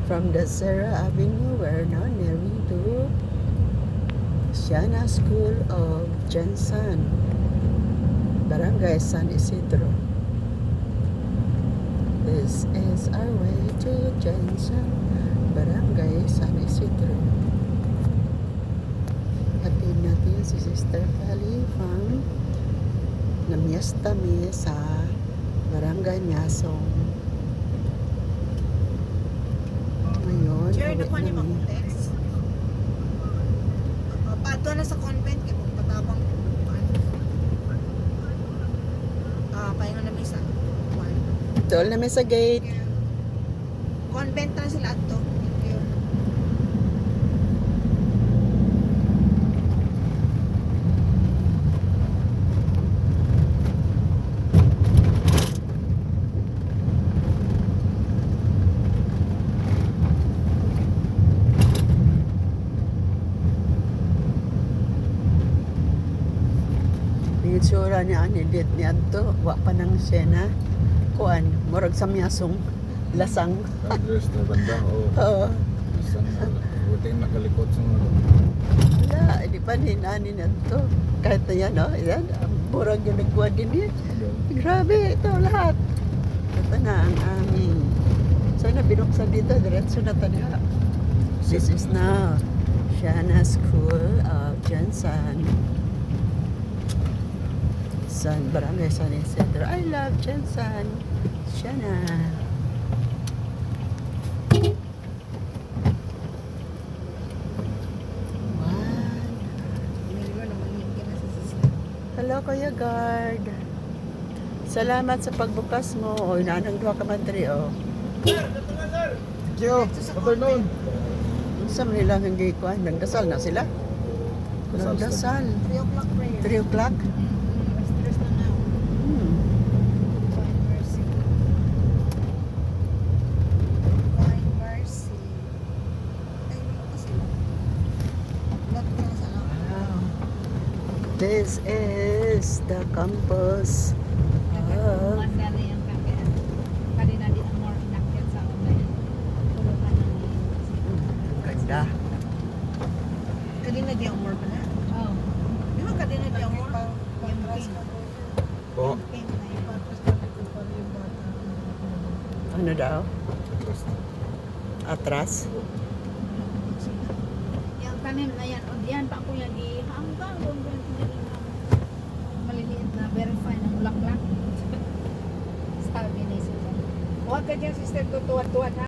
From the Sarah Avenue, we're now nearing to Siana School of Jensen, Barangay San Isidro. This is our way to Jensen, Barangay San Isidro. Hatid natin si Sister Fally from Namiestami sa Barangay Miasong. Ngayon, Sure, uwi nakuha niya namin. mag-text. Pato na sa convent, kaya patabang pahinga na may sa Doon namin sa gate. convent na sila ato. Thank you. Yung itsura niya, anidit niya to. Wa pa ng Siena. Kuan, murag sa Miasong. Lasang. Address na banda, oo. Oo. Isang buting nakalikot sa mga. Wala, hindi pa ninani na to. Kahit na yan, no? Yan, murag yung nagkuha din yan. Grabe, ito lahat. Ito na ang aming. Sana binuksan dito, diretso na tanda. This is now Siana School of Jensen. San Barangay San Isidro. I love Jensen. Siana. Mayroon naman yung na sa sister. Hello, Kuya Guard. Salamat sa pagbukas mo. O, nanang duha ka man diri, o. Thank you. Afternoon. Sa Manila ang gikuan. Nagdasal na sila. Dasal Nagdasal. 3 o'clock prayer. 3 o'clock. Stress na na. Hmm. Find mercy. Find mercy. Ay, kasi lot na sa Wow. This is the campus of Manda na yung kakyan. Kanina din ang more inakyat sa online. Tulukan ng ganda. Kanina di ang more pa na. Oh, Di ba kanina di ang more? yung pink. Po. Yung pink na yun. Ano daw? Address na. Atras. Yung tanim na yan, o diyan pa kuya di hanggang doon doon maliliit na verify ng bulaklak. Sabi ni Susan. Huwag ka dyan sister, tutuwa-tuwa na.